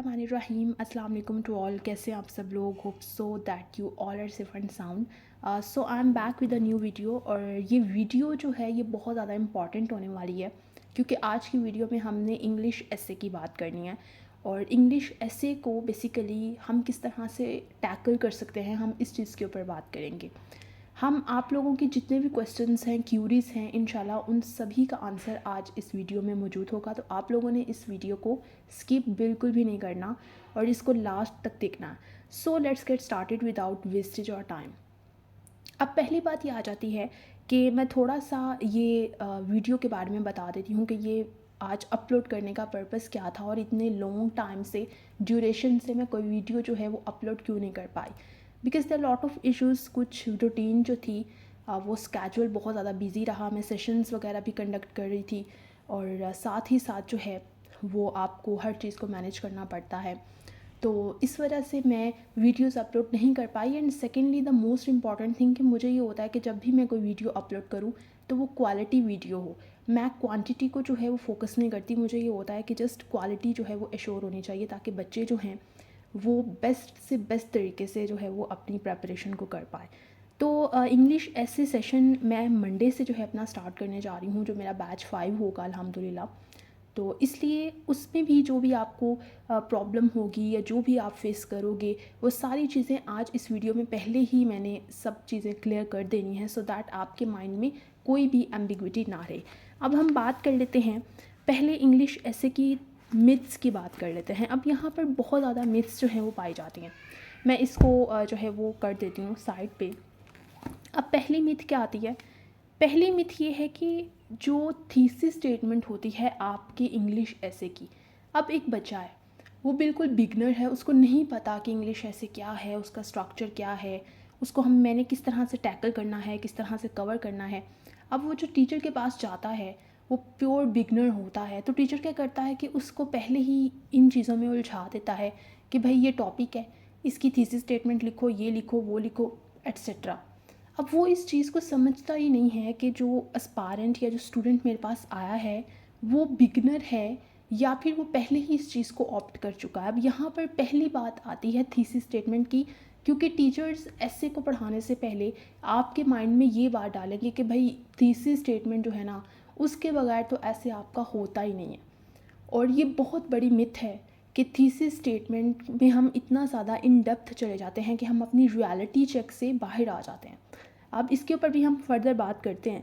बिस्मिल्लाहिर्रहमानिर्रहीम अस्सलाम वालेकुम टू ऑल। कैसे हैं आप सब लोग? Hope so that you all are safe and sound. So I am back with a new video. और ये वीडियो जो है ये बहुत ज़्यादा इंपॉर्टेंट होने वाली है क्योंकि आज की वीडियो में हमने इंग्लिश एसे की बात करनी है। और इंग्लिश एसे को बेसिकली हम किस तरह से टैकल कर सकते हैं, हम इस चीज़ के ऊपर बात करेंगे। हम आप लोगों के जितने भी क्वेश्चंस हैं, क्यूरीज़ हैं, इंशाल्लाह उन सभी का आंसर आज इस वीडियो में मौजूद होगा। तो आप लोगों ने इस वीडियो को स्किप बिल्कुल भी नहीं करना और इसको लास्ट तक देखना है। So let's get started without wastage और टाइम। अब पहली बात ये आ जाती है कि मैं थोड़ा सा ये वीडियो के बारे में बता देती हूँ कि ये आज अपलोड करने का पर्पस क्या था और इतने लॉन्ग टाइम से ड्यूरेशन से मैं कोई वीडियो जो है वो अपलोड क्यों नहीं कर पाई। Because the lot of issues, कुछ रूटीन जो थी वो स्केजुअल बहुत ज़्यादा बिजी रहा। मैं सेशंस वगैरह भी कंडक्ट कर रही थी और साथ ही साथ जो है वो आपको हर चीज़ को मैनेज करना पड़ता है। तो इस वजह से मैं वीडियोस अपलोड नहीं कर पाई। And secondly the most important thing कि मुझे ये होता है कि जब भी मैं कोई वीडियो अपलोड करूँ तो वो क्वालिटी वीडियो हो। मैं क्वांटिटी को जो है वो फोकस नहीं करती। मुझे ये होता है कि जस्ट क्वालिटी जो है वो एश्योर होनी चाहिए ताकि बच्चे जो हैं वो बेस्ट से बेस्ट तरीके से जो है वो अपनी प्रेपरेशन को कर पाए। तो इंग्लिश ऐसे सेशन मैं मंडे से जो है अपना स्टार्ट करने जा रही हूँ, जो मेरा बैच 5 होगा अल्हम्दुलिल्लाह। तो इसलिए उसमें भी जो भी आपको प्रॉब्लम होगी या जो भी आप फेस करोगे वो सारी चीज़ें आज इस वीडियो में पहले ही मैंने सब चीज़ें क्लियर कर देनी है सो दैट आपके माइंड में कोई भी एम्बिग्विटी ना रहे। अब हम बात कर लेते हैं पहले इंग्लिश ऐसे की मिथ्स की बात कर लेते हैं। अब यहाँ पर बहुत ज़्यादा मिथ्स जो हैं वो पाई जाती हैं। मैं इसको जो है वो कर देती हूँ साइड पे। अब पहली मिथ क्या आती है? पहली मिथ ये है कि जो थीसिस स्टेटमेंट होती है आपके इंग्लिश ऐसे की, अब एक बच्चा है, वो बिल्कुल बिगनर है, उसको नहीं पता कि इंग्लिश ऐसे क्या है, उसका स्ट्रक्चर क्या है, उसको मैंने किस तरह से टैकल करना है, किस तरह से कवर करना है। अब वो जो टीचर के पास जाता है वो प्योर बिगनर होता है, तो टीचर क्या करता है कि उसको पहले ही इन चीज़ों में उलझा देता है कि भाई ये टॉपिक है, इसकी थीसिस स्टेटमेंट लिखो, ये लिखो, वो लिखो, एट्सेट्रा। अब वो इस चीज़ को समझता ही नहीं है कि जो एस्पायरेंट या जो स्टूडेंट मेरे पास आया है वो बिगनर है या फिर वो पहले ही इस चीज़ को ऑप्ट कर चुका है। अब यहाँ पर पहली बात आती है थीसिस स्टेटमेंट की, क्योंकि टीचर्स ऐसे को पढ़ाने से पहले आपके माइंड में ये बात डालेंगे कि भाई थीसिस स्टेटमेंट जो है ना उसके बगैर तो ऐसे आपका होता ही नहीं है। और ये बहुत बड़ी मिथ है कि थीसिस स्टेटमेंट में हम इतना ज़्यादा इन डेप्थ चले जाते हैं कि हम अपनी रियलिटी चेक से बाहर आ जाते हैं। अब इसके ऊपर भी हम फर्दर बात करते हैं।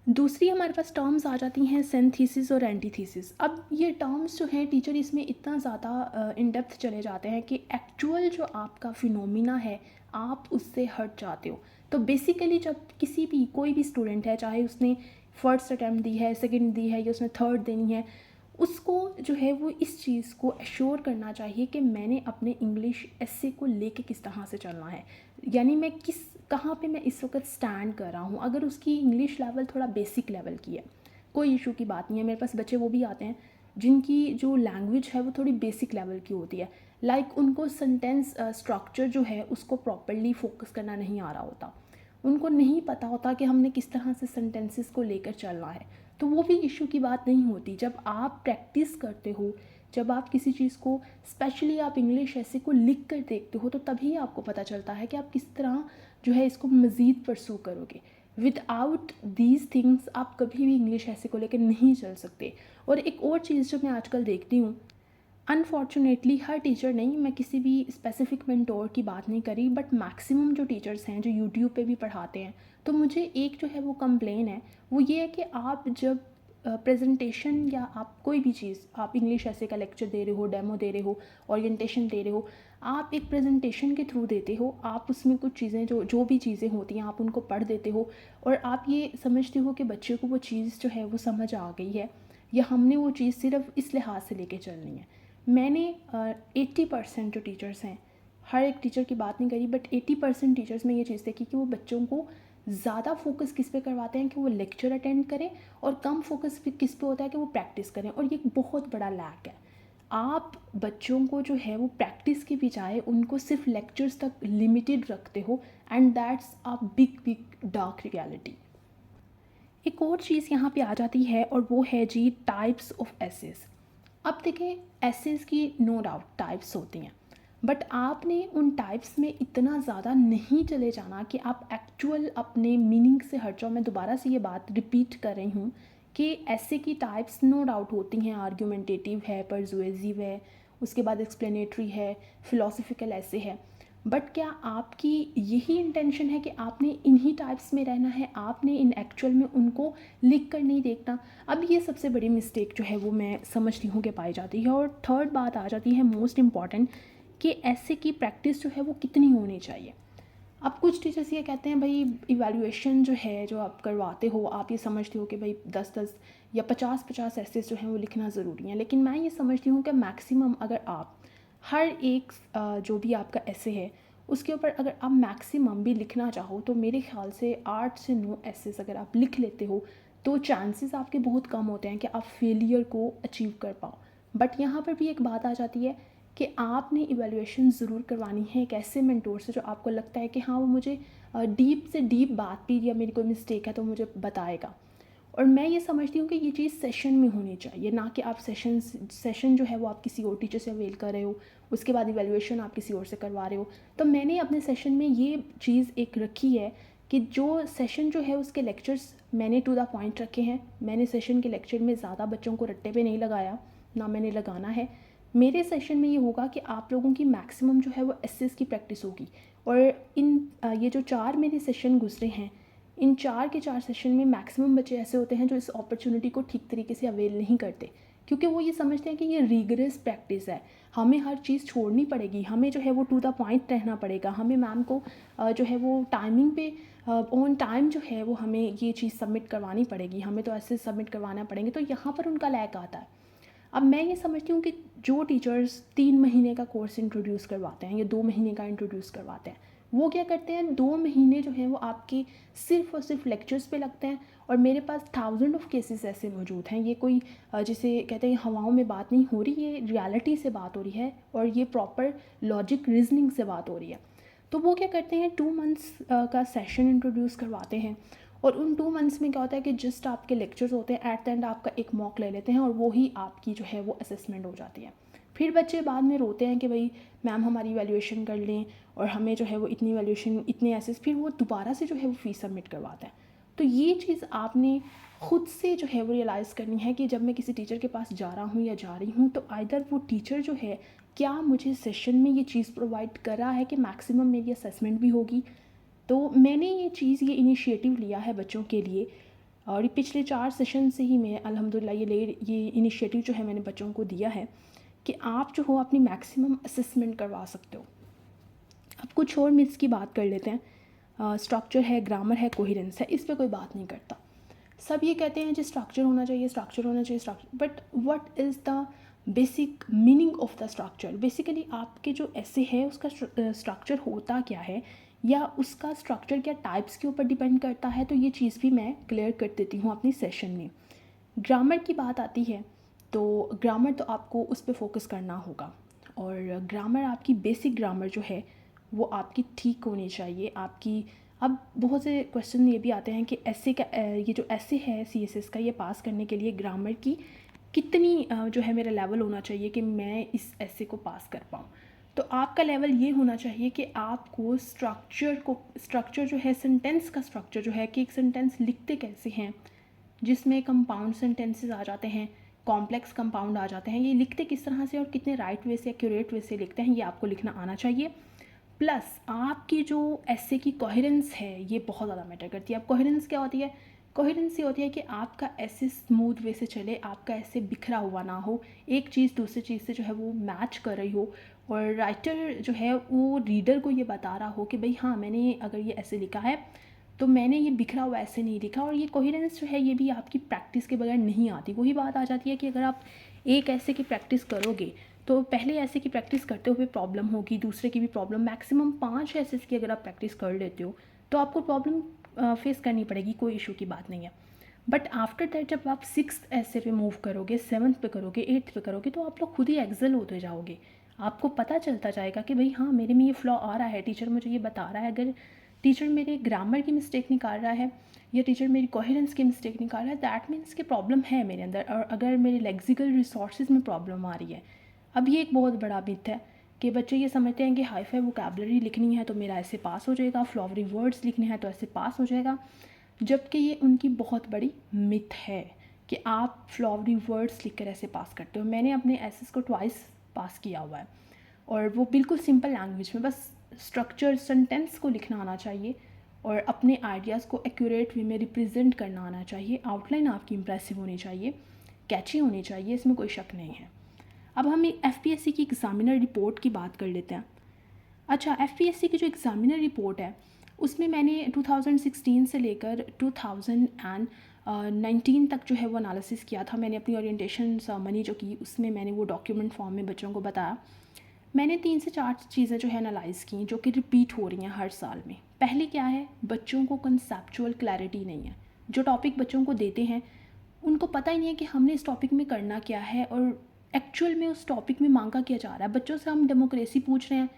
दूसरी हमारे पास टर्म्स आ जाती हैं सिंथेसिस और एंटीथीसिस। अब ये टर्म्स जो हैं टीचर इसमें इतना ज़्यादा इन डेप्थ चले जाते हैं कि एक्चुअल जो आपका फिनोमिना है आप उससे हट जाते हो। तो बेसिकली जब किसी भी कोई भी स्टूडेंट है, चाहे उसने फर्स्ट अटैम्प्ट दी है, सेकंड दी है या उसने थर्ड देनी है, उसको जो है वो इस चीज़ को एश्योर करना चाहिए कि मैंने अपने इंग्लिश एसे को लेके किस तरह से चलना है, यानी मैं किस कहाँ पे मैं इस वक्त स्टैंड कर रहा हूँ। अगर उसकी इंग्लिश लेवल थोड़ा बेसिक लेवल की है, कोई इशू की बात नहीं है। मेरे पास बच्चे वो भी आते हैं जिनकी जो लैंग्वेज है वो थोड़ी बेसिक लेवल की होती है, लाइक उनको सेंटेंस स्ट्रक्चर जो है उसको प्रॉपरली फोकस करना नहीं आ रहा होता, उनको नहीं पता होता कि हमने किस तरह से सेंटेंसेस को लेकर चलना है। तो वो भी इशू की बात नहीं होती। जब आप प्रैक्टिस करते हो, जब आप किसी चीज़ को, स्पेशली आप इंग्लिश ऐसे को लिख कर देखते हो, तो तभी आपको पता चलता है कि आप किस तरह जो है इसको मज़ीद परसू करोगे। विदाउट दीज थिंग्स आप कभी भी इंग्लिश ऐसे को लेकर नहीं चल सकते। और एक और चीज़ जो मैं आजकल देखती हूँ, अनफॉर्चुनेटली हर टीचर नहीं, मैं किसी भी स्पेसिफिक मेंटोर की बात नहीं करी, बट मैक्सिमम जो टीचर्स हैं जो यूट्यूब पे भी पढ़ाते हैं, तो मुझे एक जो है वो कंप्लेन है, वो ये है कि आप जब प्रेजेंटेशन या आप कोई भी चीज़, आप इंग्लिश ऐसे का लेक्चर दे रहे हो, डेमो दे रहे हो, ओरिएंटेशन दे रहे हो, आप एक प्रेजेंटेशन के थ्रू देते हो, आप उसमें कुछ चीज़ें जो जो भी चीज़ें होती हैं आप उनको पढ़ देते हो और आप ये समझते हो कि बच्चे को वो चीज़ जो है वो समझ आ गई है या हमने वो चीज़ सिर्फ इस लिहाज से लेके चलनी है। मैंने 80% जो टीचर्स हैं, हर एक टीचर की बात नहीं करी, बट 80% टीचर्स में ये चीज़ देखी कि वो बच्चों को ज़्यादा फोकस किस पे करवाते हैं कि वो लेक्चर अटेंड करें और कम फोकस किस पे होता है कि वो प्रैक्टिस करें। और ये एक बहुत बड़ा लैक है। आप बच्चों को जो है वो प्रैक्टिस के बजाय उनको सिर्फ लेक्चर्स तक लिमिटेड रखते हो, and that's a big big dark reality. एक और चीज़ यहाँ पे आ जाती है और वो है जी टाइप्स ऑफ एसेस। अब देखें, एसेस की नो डाउट टाइप्स होती हैं, बट आपने उन टाइप्स में इतना ज़्यादा नहीं चले जाना कि आप एक्चुअल अपने मीनिंग से हट जाओ। मैं दोबारा से ये बात रिपीट कर रही हूँ कि ऐसे की टाइप्स नो डाउट होती हैं, आर्ग्यूमेंटेटिव है, परसुएसिव है, उसके बाद एक्सप्लेनेटरी है, फिलोसफिकल ऐसे है। बट क्या आपकी यही इंटेंशन है कि आपने इन्हीं टाइप्स में रहना है, आपने इन एक्चुअल में उनको लिख कर नहीं देखना? अब ये सबसे बड़ी मिस्टेक जो है वो मैं समझती हूँ कि पाई जाती है। और थर्ड बात आ जाती है मोस्ट इम्पॉर्टेंट, कि ऐसे की प्रैक्टिस जो है वो कितनी होनी चाहिए। अब कुछ टीचर्स ये कहते हैं, भाई इवैल्यूएशन जो है जो आप करवाते हो, आप ये समझते हो कि भाई 10-10 या 50-50 एसेस जो हैं वो लिखना ज़रूरी है। लेकिन मैं ये समझती हूँ कि मैक्सिमम अगर आप हर एक जो भी आपका ऐसे है उसके ऊपर अगर आप मैक्सिमम भी लिखना चाहो तो मेरे ख्याल से 8 से 9 एसेस अगर आप लिख लेते हो तो चांसेस आपके बहुत कम होते हैं कि आप फेलियर को अचीव कर पाओ। बट यहाँ पर भी एक बात आ जाती है कि आपने इवैल्यूएशन ज़रूर करवानी है एक ऐसे मेंटोर से जो आपको लगता है कि हाँ वो मुझे डीप से डीप बात भी, या मेरी कोई मिस्टेक है तो मुझे बताएगा। और मैं ये समझती हूँ कि ये चीज़ सेशन में होनी चाहिए, ना कि आप सेशन जो है वो आप किसी और टीचर से अवेल कर रहे हो, उसके बाद इवैल्यूएशन आप किसी और से करवा रहे हो। तो मैंने अपने सेशन में ये चीज़ एक रखी है कि जो सेशन जो है उसके लेक्चर्स मैंने टू द पॉइंट रखे हैं। मैंने सेशन के लेक्चर में ज़्यादा बच्चों को रट्टे पे नहीं लगाया, ना मैंने लगाना है। मेरे सेशन में ये होगा कि आप लोगों की मैक्सिमम जो है वो एसेस की प्रैक्टिस होगी। और ये जो 4 मेरे सेशन गुजरे हैं, इन 4 के 4 सेशन में मैक्सिमम बच्चे ऐसे होते हैं जो इस अपॉर्चुनिटी को ठीक तरीके से अवेल नहीं करते, क्योंकि वो ये समझते हैं कि ये रिगरस प्रैक्टिस है, हमें हर चीज़ छोड़नी पड़ेगी, हमें जो है वो टू द पॉइंट रहना पड़ेगा, हमें मैम को जो है वो टाइमिंग पे ऑन टाइम जो है वो हमें ये चीज़ सबमिट करवानी पड़ेगी, हमें तो ऐसे सबमिट करवाना पड़ेंगे। तो यहाँ पर उनका लैक आता है। अब मैं ये समझती हूँ कि जो टीचर्स 3 महीने का कोर्स इंट्रोड्यूस करवाते हैं या 2 महीने का इंट्रोड्यूस करवाते हैं, वो क्या करते हैं, 2 महीने जो हैं वो आपके सिर्फ़ और सिर्फ लेक्चर्स पे लगते हैं। और मेरे पास थाउजेंड ऑफ केसेस ऐसे मौजूद हैं। ये कोई जिसे कहते हैं हवाओं में बात नहीं हो रही, ये रियलिटी से बात हो रही है और ये प्रॉपर लॉजिक रीजनिंग से बात हो रही है। तो वो क्या करते हैं, 2 मंथ्स का सेशन इंट्रोड्यूस करवाते हैं। और उन 2 मंथ्स में क्या होता है कि जस्ट आपके लेक्चर्स होते हैं, एट द एंड आपका एक मॉक ले लेते हैं और वो ही आपकी जो है वो असेसमेंट हो जाती है। फिर बच्चे बाद में रोते हैं कि भाई मैम हमारी वैल्यूएशन कर लें और हमें जो है वो इतनी वैल्यूएशन इतने एसेस, फिर वो दोबारा से जो है वो फ़ीस सबमिट करवाते हैं। तो ये चीज़ आपने खुद से जो है वो रियलाइज़ करनी है कि जब मैं किसी टीचर के पास जा रहा हूँ या जा रही हूँ, तो आइदर वो टीचर जो है क्या मुझे सेशन में ये चीज़ प्रोवाइड कर रहा है कि मैक्सिमम मेरी असेसमेंट भी होगी। तो मैंने ये इनिशिएटिव लिया है बच्चों के लिए। और ये पिछले 4 सेशन से ही मैं अल्हम्दुलिल्लाह ये इनिशिएटिव जो है मैंने बच्चों को दिया है कि आप जो हो अपनी मैक्सिमम असेसमेंट करवा सकते हो। अब कुछ और मिथ्स की बात कर लेते हैं। स्ट्रक्चर है, ग्रामर है, कोहेरेंस है, इस पे कोई बात नहीं करता। सब ये कहते हैं जी स्ट्रक्चर होना चाहिए, स्ट्रक्चर होना चाहिए, structure. But what is the basic meaning of the structure? Basically आपके जो ऐसे है उसका स्ट्रक्चर होता क्या है, या उसका स्ट्रक्चर क्या टाइप्स के ऊपर डिपेंड करता है? तो ये चीज़ भी मैं क्लियर कर देती हूँ अपनी सेशन में। ग्रामर की बात आती है तो ग्रामर तो आपको उस पर फोकस करना होगा। और ग्रामर आपकी बेसिक ग्रामर जो है वो आपकी ठीक होनी चाहिए आपकी। अब बहुत से क्वेश्चन ये भी आते हैं कि ऐसे का ये जो ऐसे है सीएसएस का, ये पास करने के लिए ग्रामर की कितनी जो है मेरा लेवल होना चाहिए कि मैं इस ऐसे को पास कर पाऊँ? तो आपका लेवल ये होना चाहिए कि आपको स्ट्रक्चर जो है, सेंटेंस का स्ट्रक्चर जो है कि एक सेंटेंस लिखते कैसे हैं, जिसमें कंपाउंड सेंटेंसेस आ जाते हैं, कॉम्प्लेक्स कंपाउंड आ जाते हैं, ये लिखते किस तरह से और कितने राइट वे से, एक्यूरेट वे से लिखते हैं, ये आपको लिखना आना चाहिए। प्लस आपकी जो ऐसे की कोहेरेंस है ये बहुत ज़्यादा मैटर करती है। अब कोहेरेंस क्या होती है? कोहेरेंस ये होती है कि आपका ऐसे स्मूथ वे से चले, आपका ऐसे बिखरा हुआ ना हो, एक चीज़ दूसरी चीज़ से जो है वो मैच कर रही हो, और राइटर जो है वो रीडर को ये बता रहा हो कि भाई हाँ मैंने अगर ये ऐसे लिखा है तो मैंने ये बिखरा हुआ ऐसे नहीं लिखा। और ये कोहेरेंस जो है ये भी आपकी प्रैक्टिस के बगैर नहीं आती। वही बात आ जाती है कि अगर आप एक ऐसे की प्रैक्टिस करोगे तो पहले ऐसे की प्रैक्टिस करते हुए प्रॉब्लम होगी, दूसरे की भी प्रॉब्लम, मैक्सिमम 5 ऐसे की अगर आप प्रैक्टिस कर लेते हो तो आपको प्रॉब्लम फेस करनी पड़ेगी, कोई इशू की बात नहीं है। बट आफ्टर दैट जब आप 6th ऐसे पे मूव करोगे, 7th पे करोगे, 8th पे करोगे, तो आप लोग खुद ही एक्सेल होते जाओगे। आपको पता चलता जाएगा कि भाई हाँ मेरे में ये फ्लॉ आ रहा है, टीचर मुझे ये बता रहा है। अगर टीचर मेरे ग्रामर की मिस्टेक निकाल रहा है या टीचर मेरी कोहेरेंस की मिस्टेक निकाल रहा है, दैट मीन्स कि प्रॉब्लम है मेरे अंदर, और अगर मेरे लेक्सिकल रिसोर्सेज में प्रॉब्लम आ रही है। अब ये एक बहुत बड़ा मिथ है कि बच्चे ये समझते हैं कि हाई फाई वोकैबलरी लिखनी है तो मेरा ऐसे पास हो जाएगा, फ्लॉवरी वर्ड्स लिखने हैं तो ऐसे पास हो जाएगा, जबकि ये उनकी बहुत बड़ी मिथ है कि आप फ्लॉवरी वर्ड्स लिख कर ऐसे पास करते हो। मैंने अपने एसेस को ट्वाइस पास किया हुआ है, और वो बिल्कुल सिंपल लैंग्वेज में, बस स्ट्रक्चर सेंटेंस को लिखना आना चाहिए और अपने आइडियाज़ को एक्यूरेट वे में रिप्रेजेंट करना आना चाहिए। आउटलाइन आपकी इंप्रेसिव होनी चाहिए, कैची होनी चाहिए, इसमें कोई शक नहीं है। अब हम एफपीएससी की एग्ज़ामिनर रिपोर्ट की बात कर लेते हैं। अच्छा, एफपीएससी की जो एग्ज़ामिनर रिपोर्ट है उसमें मैंने 2016 से लेकर 2019 तक जो है वो एनालिसिस किया था। मैंने अपनी ओरिएंटेशन मनी जो की उसमें मैंने वो डॉक्यूमेंट फॉर्म में बच्चों को बताया। मैंने 3 से 4 चीज़ें जो है एनालाइज़ की जो कि रिपीट हो रही हैं हर साल में। पहली क्या है, बच्चों को कंसेप्चुअल क्लैरिटी नहीं है। जो टॉपिक बच्चों को देते हैं उनको पता ही नहीं है कि हमने इस टॉपिक में करना क्या है और एक्चुअल में उस टॉपिक में मांगा क्या जा रहा है। बच्चों से हम डेमोक्रेसी पूछ रहे हैं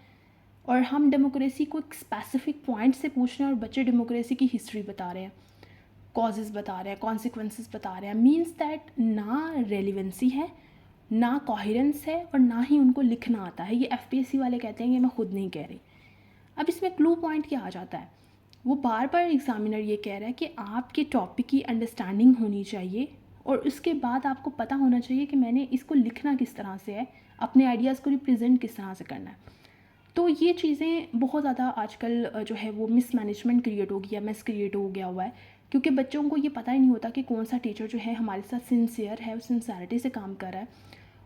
और हम डेमोक्रेसी को एक स्पेसिफिक पॉइंट से पूछ रहे हैं, और बच्चे डेमोक्रेसी की हिस्ट्री बता रहे हैं, कॉजेज़ बता रहे हैं, कॉन्सिक्वेंसेस बता रहे हैं। मीन्स दैट ना रेलिवेंसी है, ना कोहेरेंस है, और ना ही उनको लिखना आता है। ये एफपीएससी वाले कहते हैं, ये मैं खुद नहीं कह रही। अब इसमें क्लू पॉइंट क्या आ जाता है, वो बार बार एग्जामिनर ये कह रहा है कि आपके टॉपिक की अंडरस्टैंडिंग होनी चाहिए और उसके बाद आपको पता होना चाहिए कि मैंने इसको लिखना किस तरह से है, अपने आइडियाज़ को रिप्रेजेंट किस तरह से करना है। तो ये चीज़ें बहुत ज़्यादा आजकल जो है वो मिसमैनेजमेंट क्रिएट हो गया, मिस क्रिएट हो गया हुआ है, क्योंकि बच्चों को ये पता ही नहीं होता कि कौन सा टीचर जो है हमारे साथ सिंसियर है, सिंसियरिटी से काम कर रहा है,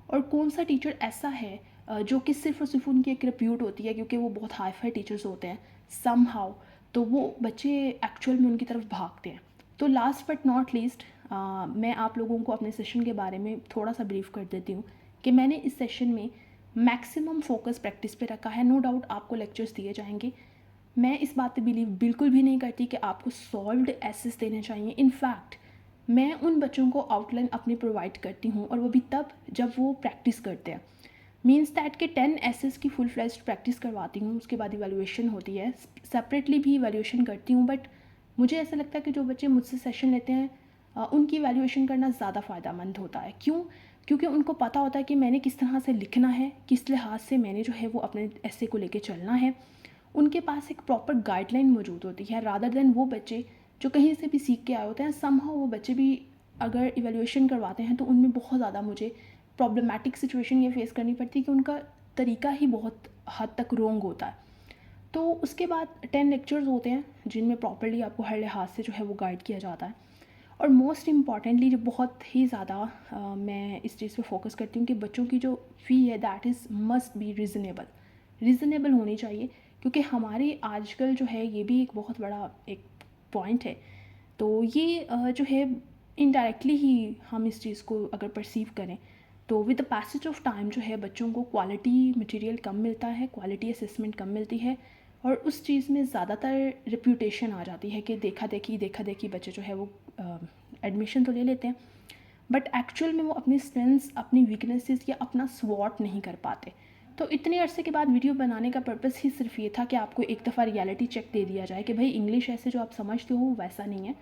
और कौन सा टीचर ऐसा है जो कि सिर्फ और सिर्फ उनकी एक रिप्यूट होती है क्योंकि वो बहुत हाई फाई टीचर्स होते हैं सम हाउ, तो वो बच्चे एक्चुअल में उनकी तरफ भागते हैं। तो लास्ट बट नॉट लीस्ट मैं आप लोगों को अपने सेशन के बारे में थोड़ा सा ब्रीफ कर देती हूँ कि मैंने इस सेशन में मैक्सिमम फोकस प्रैक्टिस पे रखा है। नो डाउट आपको लेक्चर्स दिए जाएंगे। मैं इस बात पे बिलीव बिल्कुल भी नहीं करती कि आपको सॉल्व्ड एसेस देने चाहिए। इनफैक्ट मैं उन बच्चों को आउटलाइन अपनी प्रोवाइड करती हूँ, और वो भी तब जब वो प्रैक्टिस करते हैं। मीन्स दैट के 10 एसेस की फुल फ्लेज्ड प्रैक्टिस करवाती हूँ, उसके बाद इवैल्यूएशन होती है, सेपरेटली भी इवैल्यूएशन करती हूँ। बट मुझे ऐसा लगता है कि जो बच्चे मुझसे सेशन लेते हैं उनकी इवैल्यूएशन करना ज़्यादा फ़ायदेमंद होता है। क्यों? क्योंकि उनको पता होता है कि मैंने किस तरह से लिखना है, किस लिहाज से मैंने जो है वो अपने ऐसे को लेके चलना है। उनके पास एक प्रॉपर गाइडलाइन मौजूद होती है, रादर देन वो बच्चे जो कहीं से भी सीख के आए होते हैं। समहाउ वो बच्चे भी अगर इवैल्यूएशन करवाते हैं तो उनमें बहुत ज़्यादा मुझे प्रॉब्लमेटिक सिचुएशन ये फेस करनी पड़ती है कि उनका तरीका ही बहुत हद तक रॉन्ग होता है। तो उसके बाद 10 लेक्चर्स होते हैं जिनमें प्रॉपर्ली आपको हर लिहाज से जो है वो गाइड किया जाता है। और मोस्ट इम्पॉर्टेंटली जो बहुत ही ज़्यादा मैं इस चीज़ पे फोकस करती हूँ कि बच्चों की जो फ़ी है that is must be reasonable होनी चाहिए, क्योंकि हमारे आजकल जो है ये भी एक बहुत बड़ा एक पॉइंट है। तो ये जो है इनडायरेक्टली ही हम इस चीज़ को अगर परसीव करें तो with the passage of time जो है बच्चों को क्वालिटी मटेरियल कम मिलता है, क्वालिटी असेसमेंट कम मिलती है, और उस चीज़ में ज़्यादातर रिप्यूटेशन आ जाती है कि देखा देखी बच्चे जो है वो एडमिशन तो ले लेते हैं बट एक्चुअल में वो अपनी स्ट्रेंथ्स, अपनी वीकनेसेस या अपना स्वॉट नहीं कर पाते। तो इतने अरसे के बाद वीडियो बनाने का पर्पस ही सिर्फ ये था कि आपको एक दफ़ा रियलिटी चेक दे दिया जाए कि भाई इंग्लिश ऐसे जो आप समझते हो वैसा नहीं है।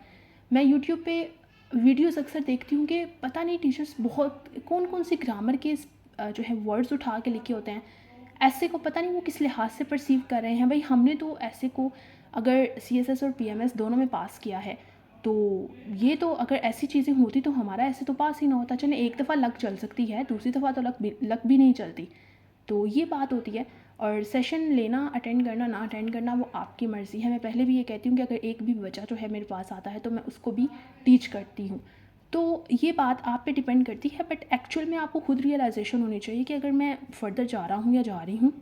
मैं यूट्यूब पे वीडियोस अक्सर देखती हूँ कि पता नहीं टीचर्स बहुत कौन कौन सी ग्रामर के जो है वर्ड्स उठा के लिखे होते हैं। ऐसे को पता नहीं वो किस लिहाज से परसीव कर रहे हैं। भाई हमने तो ऐसे को अगर CSS और PMS दोनों में पास किया है, तो ये तो अगर ऐसी चीज़ें होती तो हमारा ऐसे तो पास ही ना होता। चले एक दफ़ा लक चल सकती है, दूसरी दफ़ा तो लक भी नहीं चलती। तो ये बात होती है। और सेशन लेना, अटेंड करना, ना अटेंड करना वो आपकी मर्ज़ी है। मैं पहले भी ये कहती हूँ कि अगर एक भी बच्चा जो है मेरे पास आता है तो मैं उसको भी टीच करती हूँ। तो ये बात आप पे डिपेंड करती है, बट एक्चुअल में आपको खुद रियलाइजेशन होनी चाहिए कि अगर मैं फ़र्दर जा रहा हूँ या जा रही हूँ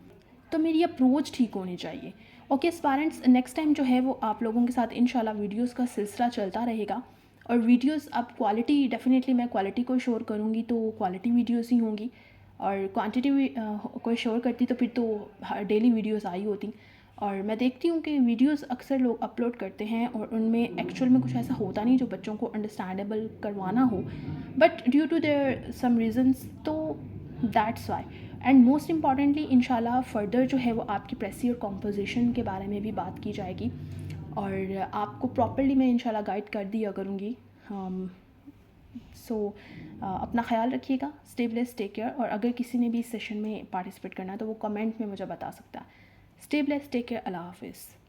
तो मेरी अप्रोच ठीक होनी चाहिए। ओके पेरेंट्स, नेक्स्ट टाइम जो है वो आप लोगों के साथ इंशाल्लाह वीडियोस का सिलसिला चलता रहेगा। और वीडियोस अब क्वालिटी, डेफिनेटली मैं क्वालिटी को शोर करूँगी तो क्वालिटी वीडियोस ही होंगी, और क्वांटिटी को शोर करती तो फिर तो डेली वीडियोस आई होती। और मैं देखती हूँ कि वीडियोस अक्सर लोग अपलोड करते हैं और उनमें एक्चुअल में कुछ ऐसा होता नहीं जो बच्चों को अंडरस्टैंडेबल करवाना हो, but due to their some reasons, तो that's why. And most importantly इंशाल्लाह फ़र्दर जो है वो आपकी प्रेसी और कॉम्पोजिशन के बारे में भी बात की जाएगी और आपको प्रॉपरली मैं इंशाल्लाह गाइड कर दिया करूँगी। सो अपना ख्याल रखिएगा, स्टे ब्लेस्ड, टेक केयर। और अगर किसी ने भी इस सेशन में पार्टिसिपेट करना है तो वो कमेंट में मुझे बता सकता है। स्टे ब्लेस्ड, टेक केयर, अल्लाह हाफिज़।